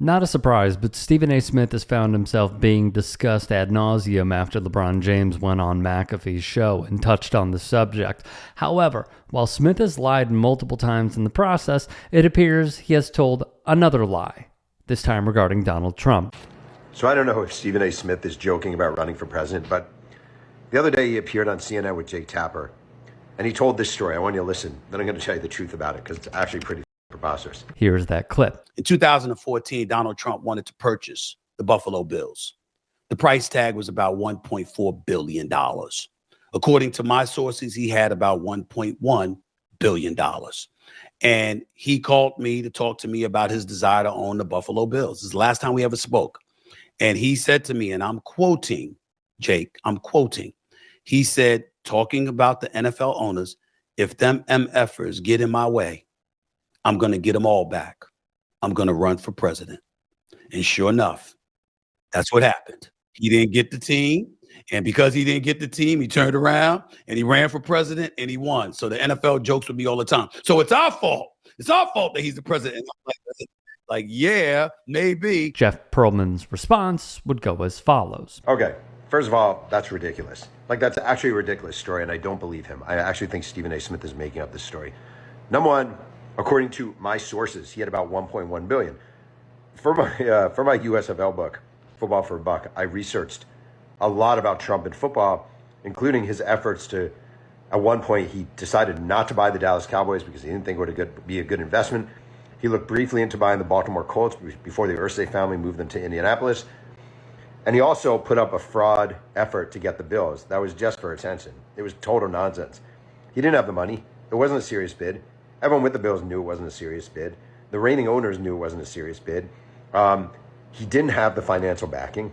Not a surprise, but Stephen A. Smith has found himself being discussed ad nauseum after LeBron James went on McAfee's show and touched on the subject. However, while Smith has lied multiple times in the process, it appears he has told another lie, this time regarding Donald Trump. So I don't know if Stephen A. Smith is joking about running for president, but the other day he appeared on CNN with Jake Tapper, and he told this story. I want you to listen. Then I'm going to tell you the truth about it, because it's actually pretty preposterous. Here's that clip. In 2014, Donald Trump wanted to purchase the Buffalo Bills. The price tag was about $1.4 billion. According to my sources, he had about $1.1 billion. And he called me to talk to me about his desire to own the Buffalo Bills. This is the last time we ever spoke. And he said to me, and I'm quoting, Jake, he said, talking about the NFL owners, if them MFers get in my way, I'm going to get them all back. I'm going to run for president. And sure enough, that's what happened. He didn't get the team. And because he didn't get the team, he turned around and he ran for president and he won. So the NFL jokes with me all the time. So it's our fault. It's our fault that he's the president. Like, yeah, maybe. Jeff Pearlman's response would go as follows. Okay, first of all, that's ridiculous. Like, that's actually a ridiculous story, and I don't believe him. I actually think Stephen A. Smith is making up this story. Number one, according to my sources, he had about $1.1 billion. For my USFL book, Football for a Buck, I researched a lot about Trump and football, including his efforts to, at one point, he decided not to buy the Dallas Cowboys because he didn't think it would be a good investment. He looked briefly into buying the Baltimore Colts before the Irsay family moved them to Indianapolis. And he also put up a fraud effort to get the Bills. That was just for attention. It was total nonsense. He didn't have the money. It wasn't a serious bid. Everyone with the Bills knew it wasn't a serious bid. The reigning owners knew it wasn't a serious bid. He didn't have the financial backing.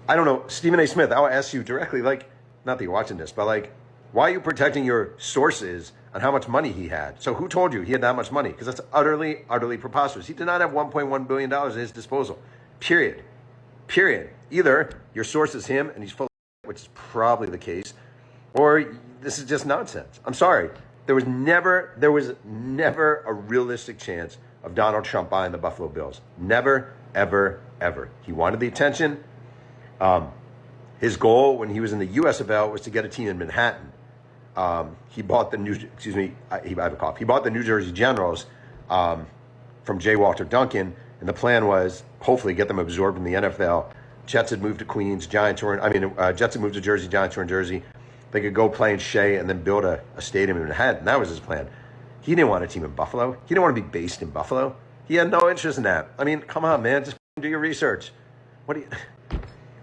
I don't know, Stephen A. Smith, I'll ask you directly, like, not that you're watching this, but like, why are you protecting your sources on how much money he had? So who told you he had that much money? Because that's utterly, utterly preposterous. He did not have $1.1 billion at his disposal. Period. Either your source is him and he's full of shit, which is probably the case, or this is just nonsense. I'm sorry. There was never a realistic chance of Donald Trump buying the Buffalo Bills. Never, ever, ever. He wanted the attention. His goal when he was in the USFL was to get a team in Manhattan. He bought the He bought the New Jersey Generals from J. Walter Duncan, and the plan was hopefully get them absorbed in the NFL. Jets had moved to Queens, Jets had moved to Jersey, Giants were in Jersey. They could go play in Shea and then build a stadium in Manhattan. That was his plan. He didn't want a team in Buffalo. He didn't want to be based in Buffalo. He had no interest in that. I mean, come on, man, just do your research.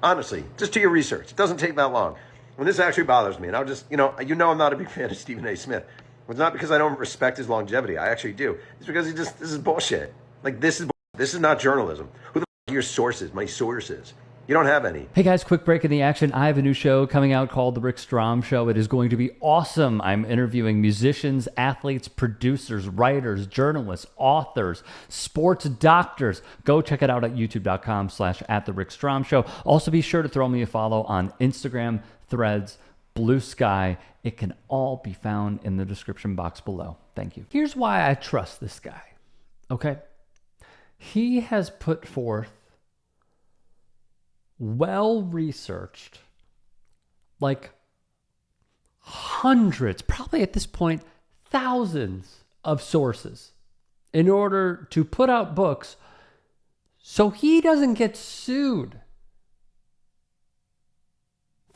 Honestly, just do your research. It doesn't take that long. And this actually bothers me, and I'll just, I'm not a big fan of Stephen A. Smith. It's not because I don't respect his longevity. I actually do. It's because this is bullshit. Like, this is not journalism. Who the f*** are your sources, my sources? You don't have any. Hey guys, quick break in the action. I have a new show coming out called The Rick Strom Show. It is going to be awesome. I'm interviewing musicians, athletes, producers, writers, journalists, authors, sports doctors. Go check it out at youtube.com/@TheRickStromShow. Also be sure to throw me a follow on Instagram, Threads, Blue Sky. It can all be found in the description box below. Thank you. Here's why I trust this guy. Okay? He has put forth well-researched, like hundreds, probably at this point, thousands of sources in order to put out books so he doesn't get sued.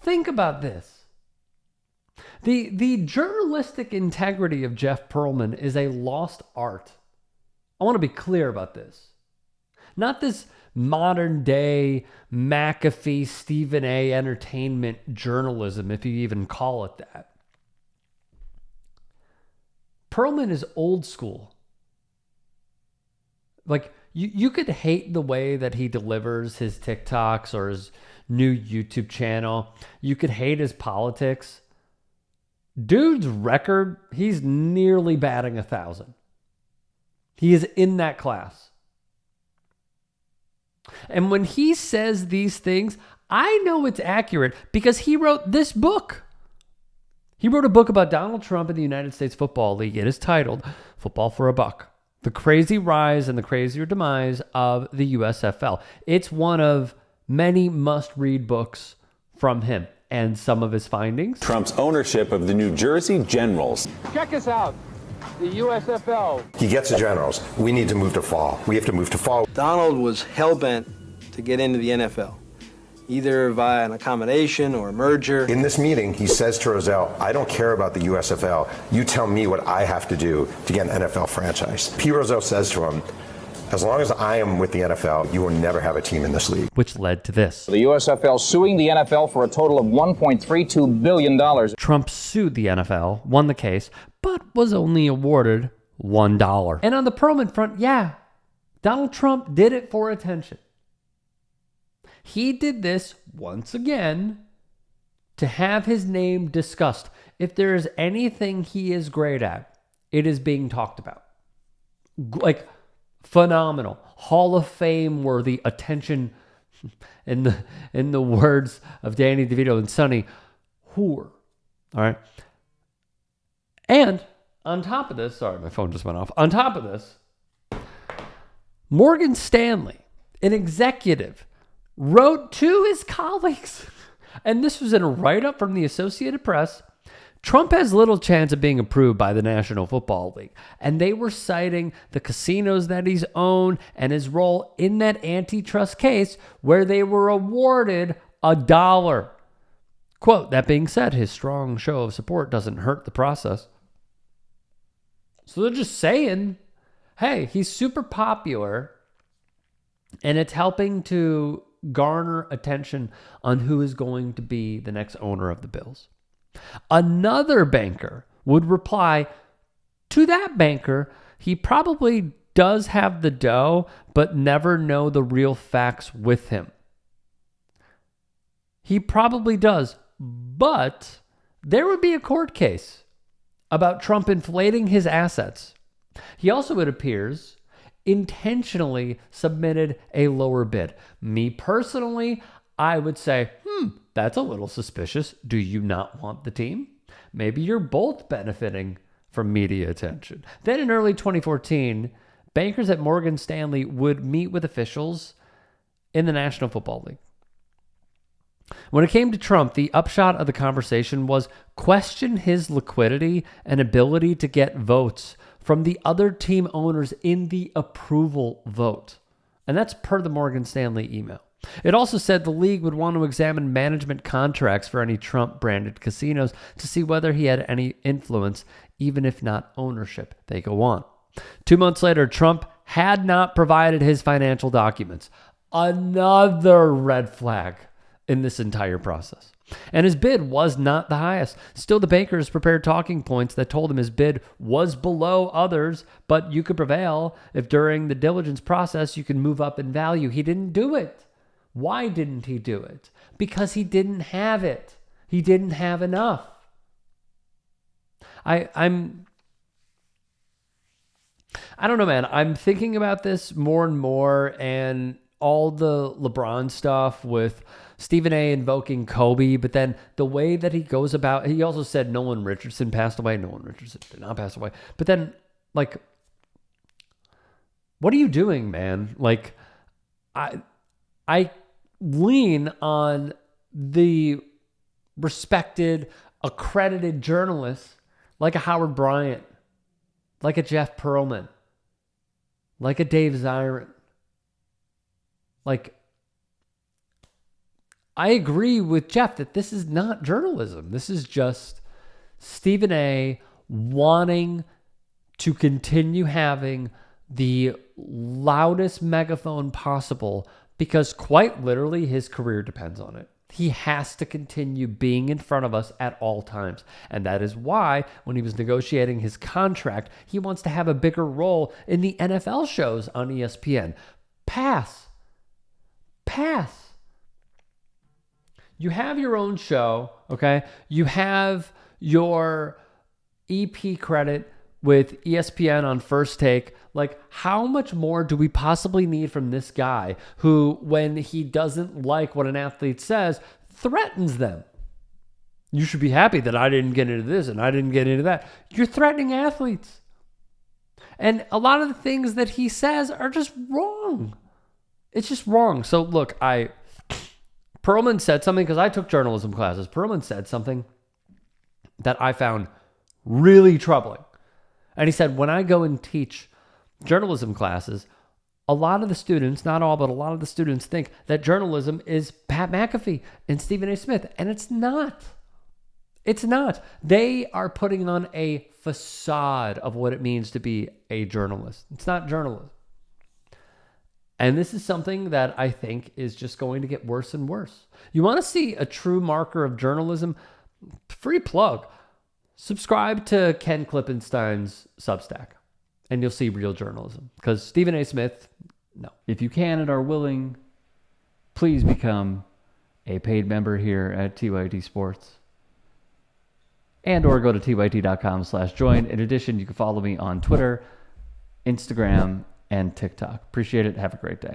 Think about this. The journalistic integrity of Jeff Pearlman is a lost art. I want to be clear about this. Not this modern day McAfee, Stephen A. entertainment journalism, if you even call it that. Pearlman is old school. Like, you could hate the way that he delivers his TikToks or his new YouTube channel. You could hate his politics. Dude's record, he's nearly batting 1,000. He is in that class. And when he says these things, I know it's accurate because he wrote this book. He wrote a book about Donald Trump and the United States Football League. It is titled Football for a Buck. The crazy rise and the crazier demise of the USFL. It's one of many must-read books from him and some of his findings. Trump's ownership of the New Jersey Generals. Check us out. The USFL. He gets the Generals. We need to move to fall. We have to move to fall. Donald was hell-bent to get into the NFL, either via an accommodation or a merger. In this meeting, he says to Rozelle, I don't care about the USFL. You tell me what I have to do to get an NFL franchise. Pete Rozelle says to him, as long as I am with the NFL, you will never have a team in this league. Which led to this. The USFL suing the NFL for a total of $1.32 billion. Trump sued the NFL, won the case, but was only awarded $1. And on the Pearlman front, yeah, Donald Trump did it for attention. He did this once again to have his name discussed. If there is anything he is great at, it is being talked about. Like, phenomenal, Hall of Fame worthy attention, in the words of Danny DeVito and Sonny, whore. All right. And on top of this, sorry, my phone just went off. On top of this, Morgan Stanley, an executive, wrote to his colleagues, and this was in a write-up from the Associated Press, Trump has little chance of being approved by the National Football League. And they were citing the casinos that he's owned and his role in that antitrust case where they were awarded $1. Quote, that being said, his strong show of support doesn't hurt the process. So they're just saying, hey, he's super popular and it's helping to garner attention on who is going to be the next owner of the Bills. Another banker would reply to that banker, he probably does have the dough, but never know the real facts with him. He probably does, but there would be a court case about Trump inflating his assets. He also, it appears, intentionally submitted a lower bid. Me personally, I would say, that's a little suspicious. Do you not want the team? Maybe you're both benefiting from media attention. Then in early 2014, bankers at Morgan Stanley would meet with officials in the National Football League. When it came to Trump, the upshot of the conversation was question his liquidity and ability to get votes from the other team owners in the approval vote. And that's per the Morgan Stanley email. It also said the league would want to examine management contracts for any Trump-branded casinos to see whether he had any influence, even if not ownership. They go on. 2 months later, Trump had not provided his financial documents. Another red flag in this entire process. And his bid was not the highest. Still, the bankers prepared talking points that told him his bid was below others, but you could prevail if during the diligence process you can move up in value. He didn't do it. Why didn't he do it? Because he didn't have it. He didn't have enough. I don't know, man. I'm thinking about this more and more, and all the LeBron stuff with Stephen A. invoking Kobe, but then the way that he goes about, he also said Nolan Richardson passed away. Nolan Richardson did not pass away. But then, like, what are you doing, man? Like, I lean on the respected, accredited journalists like a Howard Bryant, like a Jeff Pearlman, like a Dave Zirin. Like, I agree with Jeff that this is not journalism. This is just Stephen A. wanting to continue having the loudest megaphone possible because quite literally his career depends on it. He has to continue being in front of us at all times. And that is why when he was negotiating his contract, he wants to have a bigger role in the NFL shows on ESPN. Pass. You have your own show, okay? You have your EP credit with ESPN on First Take. Like, how much more do we possibly need from this guy who, when he doesn't like what an athlete says, threatens them? You should be happy that I didn't get into this and I didn't get into that. You're threatening athletes. And a lot of the things that he says are just wrong. It's just wrong. So look, Pearlman said something, because I took journalism classes. Pearlman said something that I found really troubling. And he said, when I go and teach journalism classes, a lot of the students, not all, but a lot of the students think that journalism is Pat McAfee and Stephen A. Smith. And it's not. It's not. They are putting on a facade of what it means to be a journalist. It's not journalism. And this is something that I think is just going to get worse and worse. You want to see a true marker of journalism? Free plug. Subscribe to Ken Klippenstein's Substack, and you'll see real journalism. Because Stephen A. Smith, no. If you can and are willing, please become a paid member here at TYT Sports. And or go to tyt.com/join. In addition, you can follow me on Twitter, Instagram, and TikTok. Appreciate it. Have a great day.